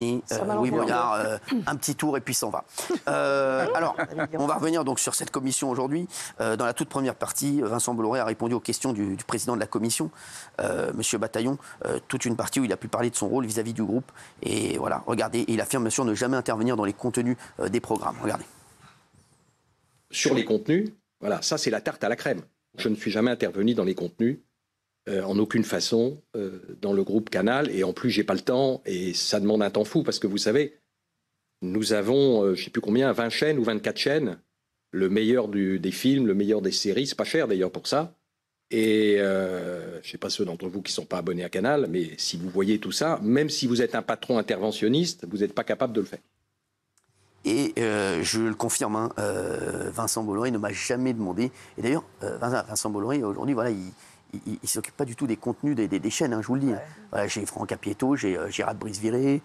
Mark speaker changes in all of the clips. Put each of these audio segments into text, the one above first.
Speaker 1: Et Louis Boyard, un petit tour et puis s'en va. Alors, on va revenir donc sur cette commission aujourd'hui. Dans la toute première partie, Vincent Bolloré a répondu aux questions du président de la commission, Monsieur Bataillon, toute une partie où il a pu parler de son rôle vis-à-vis du groupe. Et voilà, regardez, il affirme bien sûr ne jamais intervenir dans les contenus des programmes. Regardez.
Speaker 2: Sur les contenus, voilà, ça c'est la tarte à la crème. Je ne suis jamais intervenu dans les contenus. En aucune façon dans le groupe Canal, et en plus j'ai pas le temps et ça demande un temps fou parce que vous savez, nous avons je sais plus combien, 20 chaînes ou 24 chaînes, le meilleur des films, le meilleur des séries, c'est pas cher d'ailleurs pour ça, et je sais pas ceux d'entre vous qui sont pas abonnés à Canal, mais si vous voyez tout ça, même si vous êtes un patron interventionniste, vous n'êtes pas capable de le faire.
Speaker 1: Et je le confirme, hein, Vincent Bolloré ne m'a jamais demandé, et d'ailleurs Vincent Bolloré aujourd'hui voilà, il ne s'occupe pas du tout des contenus des chaînes, hein, je vous le dis. Ouais. Voilà, j'ai Franck Apieto, j'ai Gérard Brice-Viré,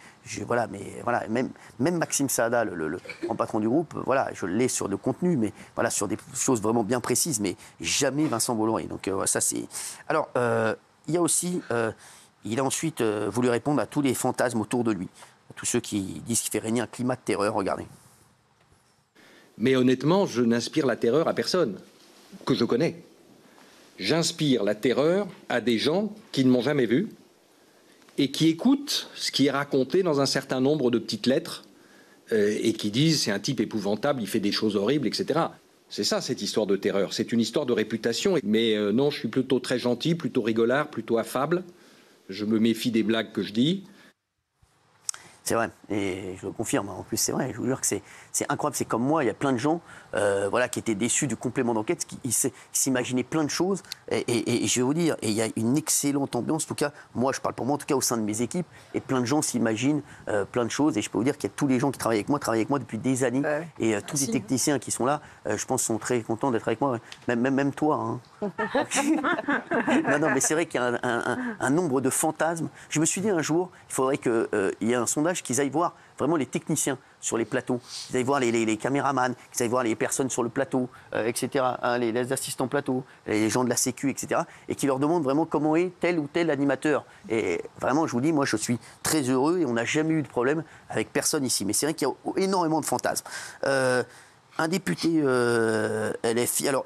Speaker 1: voilà, mais voilà, même Maxime Saada, le grand patron du groupe, voilà, je l'ai sur le contenu, mais voilà, sur des choses vraiment bien précises, mais jamais Vincent Bolloré. Donc ça c'est. Alors, il y a aussi, il a ensuite voulu répondre à tous les fantasmes autour de lui, à tous ceux qui disent qu'il fait régner un climat de terreur. Regardez.
Speaker 2: Mais honnêtement, je n'inspire la terreur à personne que je connais. J'inspire la terreur à des gens qui ne m'ont jamais vu et qui écoutent ce qui est raconté dans un certain nombre de petites lettres et qui disent c'est un type épouvantable, il fait des choses horribles, etc. C'est ça cette histoire de terreur, c'est une histoire de réputation. Mais non, je suis plutôt très gentil, plutôt rigolard, plutôt affable. Je me méfie des blagues que je dis.
Speaker 1: C'est vrai, et je le confirme, en plus c'est vrai, je vous jure que c'est incroyable, c'est comme moi, il y a plein de gens voilà, qui étaient déçus du complément d'enquête, qui s'imaginaient plein de choses, et je vais vous dire, et il y a une excellente ambiance, en tout cas, moi je parle pour moi, en tout cas au sein de mes équipes, et plein de gens s'imaginent plein de choses, et je peux vous dire qu'il y a tous les gens qui travaillent avec moi depuis des années, et tous les techniciens qui sont là, je pense sont très contents d'être avec moi, même toi. Hein. non, mais c'est vrai qu'il y a un nombre de fantasmes. Je me suis dit un jour, il faudrait qu'il y ait un sondage qu'ils aillent voir vraiment les techniciens sur les plateaux, qu'ils aillent voir les caméramans, qu'ils aillent voir les personnes sur le plateau, etc., hein, les assistants plateau, les gens de la Sécu, etc., et qui leur demandent vraiment comment est tel ou tel animateur. Et vraiment, je vous dis, moi, je suis très heureux et on n'a jamais eu de problème avec personne ici. Mais c'est vrai qu'il y a énormément de fantasmes. Un député LFI, alors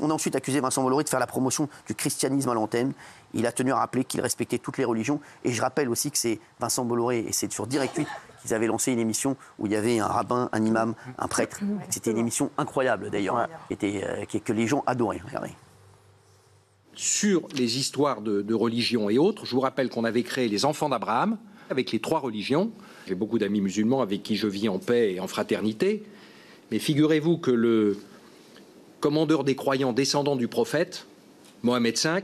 Speaker 1: on a ensuite accusé Vincent Bolloré de faire la promotion du christianisme à l'antenne. Il a tenu à rappeler qu'il respectait toutes les religions. Et je rappelle aussi que c'est Vincent Bolloré, et c'est sur Direct 8 qu'ils avaient lancé une émission où il y avait un rabbin, un imam, un prêtre. C'était une émission incroyable d'ailleurs, que les gens adoraient. Regardez.
Speaker 2: Sur les histoires de religion et autres, je vous rappelle qu'on avait créé les Enfants d'Abraham avec les 3 religions. J'ai beaucoup d'amis musulmans avec qui je vis en paix et en fraternité. Mais figurez-vous que le commandeur des croyants descendant du prophète, Mohammed V,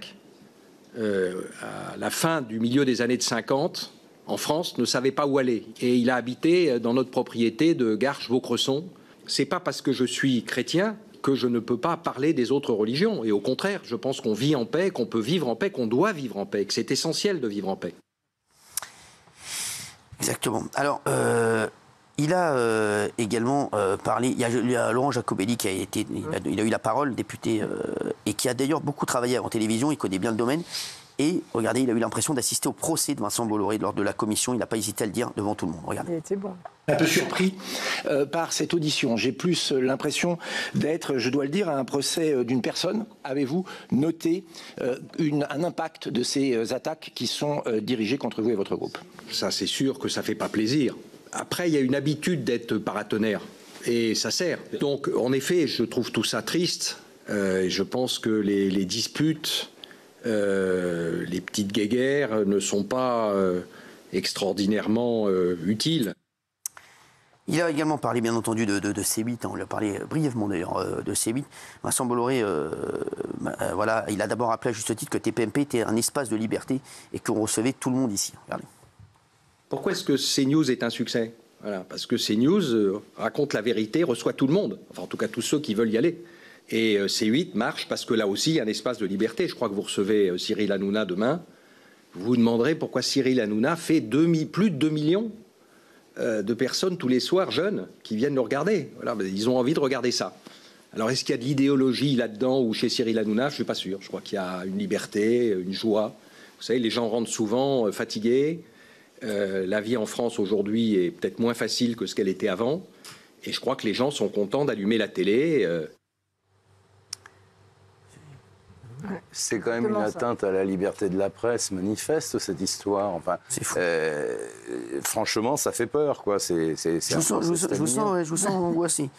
Speaker 2: à la fin du milieu des années 50, en France, ne savait pas où aller. Et il a habité dans notre propriété de Garches-Vaucresson. C'est pas parce que je suis chrétien que je ne peux pas parler des autres religions. Et au contraire, je pense qu'on vit en paix, qu'on peut vivre en paix, qu'on doit vivre en paix, que c'est essentiel de vivre en paix.
Speaker 1: Exactement. Alors, il a également parlé, il y a Laurent Jacobelli qui il a eu la parole, député, et qui a d'ailleurs beaucoup travaillé en télévision, il connaît bien le domaine. Et regardez, il a eu l'impression d'assister au procès de Vincent Bolloré lors de la commission. Il n'a pas hésité à le dire devant tout le monde. Regardez.
Speaker 3: Il était bon.
Speaker 4: Un peu surpris par cette audition. J'ai plus l'impression d'être, je dois le dire, à un procès d'une personne. Avez-vous noté un impact de ces attaques qui sont dirigées contre vous et votre groupe?
Speaker 2: Ça, c'est sûr que ça ne fait pas plaisir. Après, il y a une habitude d'être paratonnerre. Et ça sert. Donc, en effet, je trouve tout ça triste. Je pense que les disputes... les petites guéguerres ne sont pas extraordinairement utiles.
Speaker 1: Il a également parlé, bien entendu, de C8. On lui a parlé brièvement, d'ailleurs, de C8. Vincent Bolloré, voilà, il a d'abord rappelé à juste titre que TPMP était un espace de liberté et qu'on recevait tout le monde ici. Regardez.
Speaker 2: Pourquoi est-ce que CNews est un succès? Voilà, parce que CNews raconte la vérité, reçoit tout le monde. Enfin, en tout cas, tous ceux qui veulent y aller. Et C8 marche parce que là aussi, il y a un espace de liberté. Je crois que vous recevez Cyril Hanouna demain. Vous vous demanderez pourquoi Cyril Hanouna fait plus de 2 millions de personnes tous les soirs, jeunes, qui viennent le regarder. Voilà, ils ont envie de regarder ça. Alors, est-ce qu'il y a de l'idéologie là-dedans ou chez Cyril Hanouna? Je ne suis pas sûr. Je crois qu'il y a une liberté, une joie. Vous savez, les gens rentrent souvent fatigués. La vie en France aujourd'hui est peut-être moins facile que ce qu'elle était avant. Et je crois que les gens sont contents d'allumer la télé.
Speaker 3: C'est quand même une atteinte à la liberté de la presse manifeste, cette histoire. Enfin,
Speaker 1: c'est fou.
Speaker 3: Franchement, ça fait peur, quoi.
Speaker 1: Je vous sens angoissé.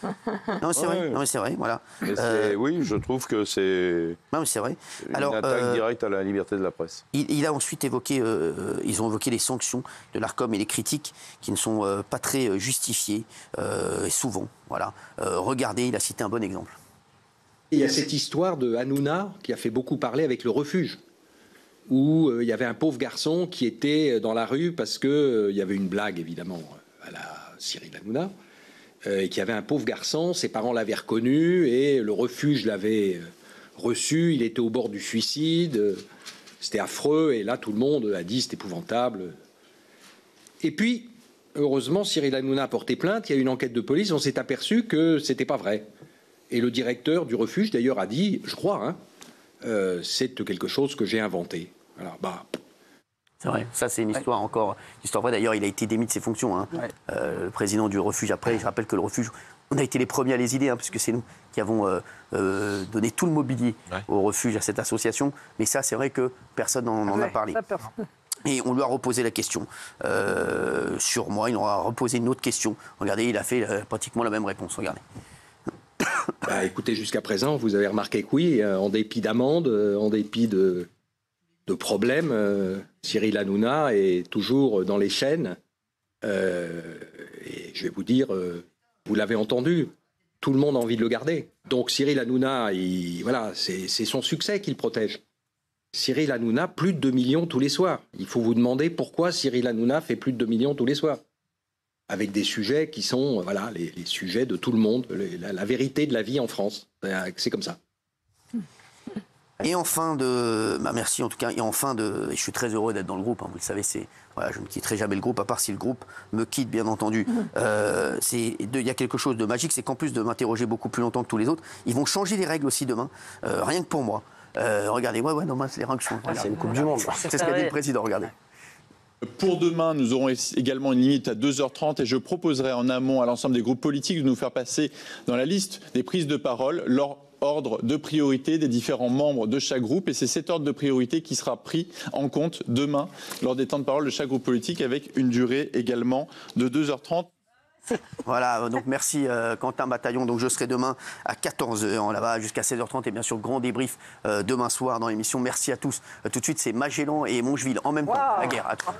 Speaker 1: Non, c'est vrai. Non, mais c'est vrai. Voilà.
Speaker 3: Oui, je trouve que c'est.
Speaker 1: Non, mais c'est vrai.
Speaker 3: Une attaque directe à la liberté de la presse.
Speaker 1: Il a ensuite évoqué, ils ont évoqué les sanctions de l'Arcom et les critiques qui ne sont pas très justifiées, souvent. Voilà. Regardez, il a cité un bon exemple.
Speaker 2: Il y a cette histoire de Hanouna qui a fait beaucoup parler avec le refuge, où il y avait un pauvre garçon qui était dans la rue parce qu'il y avait une blague, évidemment, à la Cyril Hanouna, et qu'il y avait un pauvre garçon, ses parents l'avaient reconnu, et le refuge l'avait reçu, il était au bord du suicide, c'était affreux, et là tout le monde a dit c'est épouvantable. Et puis, heureusement, Cyril Hanouna a porté plainte, il y a eu une enquête de police, on s'est aperçu que c'était pas vrai. Et le directeur du refuge, d'ailleurs, a dit, je crois, c'est quelque chose que j'ai inventé. Alors,
Speaker 1: c'est vrai, ça c'est une histoire encore, histoire vraie. D'ailleurs, il a été démis de ses fonctions. Hein. Ouais. Le président du refuge, après, je rappelle que le refuge, on a été les premiers à les idées, puisque c'est nous qui avons donné tout le mobilier au refuge, à cette association. Mais ça, c'est vrai que personne n'en a parlé. Et on lui a reposé la question sur moi, il nous a reposé une autre question. Regardez, il a fait pratiquement la même réponse, regardez.
Speaker 2: Écoutez, jusqu'à présent, vous avez remarqué que oui, en dépit d'amendes, en dépit de problèmes, Cyril Hanouna est toujours dans les chaînes. Et je vais vous dire, vous l'avez entendu, tout le monde a envie de le garder. Donc Cyril Hanouna, voilà, c'est son succès qu'il protège. Cyril Hanouna, plus de 2 millions tous les soirs. Il faut vous demander pourquoi Cyril Hanouna fait plus de 2 millions tous les soirs. Avec des sujets qui sont voilà, les sujets de tout le monde, la vérité de la vie en France. C'est comme ça.
Speaker 1: Et enfin merci en tout cas, et je suis très heureux d'être dans le groupe, vous le savez, voilà, je ne quitterai jamais le groupe, à part si le groupe me quitte, bien entendu. Il y a quelque chose de magique, c'est qu'en plus de m'interroger beaucoup plus longtemps que tous les autres, ils vont changer les règles aussi demain, rien que pour moi. Regardez, demain c'est les règles changent.
Speaker 4: C'est une Coupe du Monde.
Speaker 1: C'est ce qu'a dit le président, regardez.
Speaker 5: Pour demain, nous aurons également une limite à 2h30 et je proposerai en amont à l'ensemble des groupes politiques de nous faire passer dans la liste des prises de parole leur ordre de priorité des différents membres de chaque groupe. Et c'est cet ordre de priorité qui sera pris en compte demain lors des temps de parole de chaque groupe politique avec une durée également de 2h30.
Speaker 1: Voilà, donc merci Quentin Bataillon. Donc je serai demain à 14h là-bas jusqu'à 16h30 et bien sûr grand débrief demain soir dans l'émission. Merci à tous. Tout de suite c'est Magellan et Mongeville en même temps. La guerre. À toi.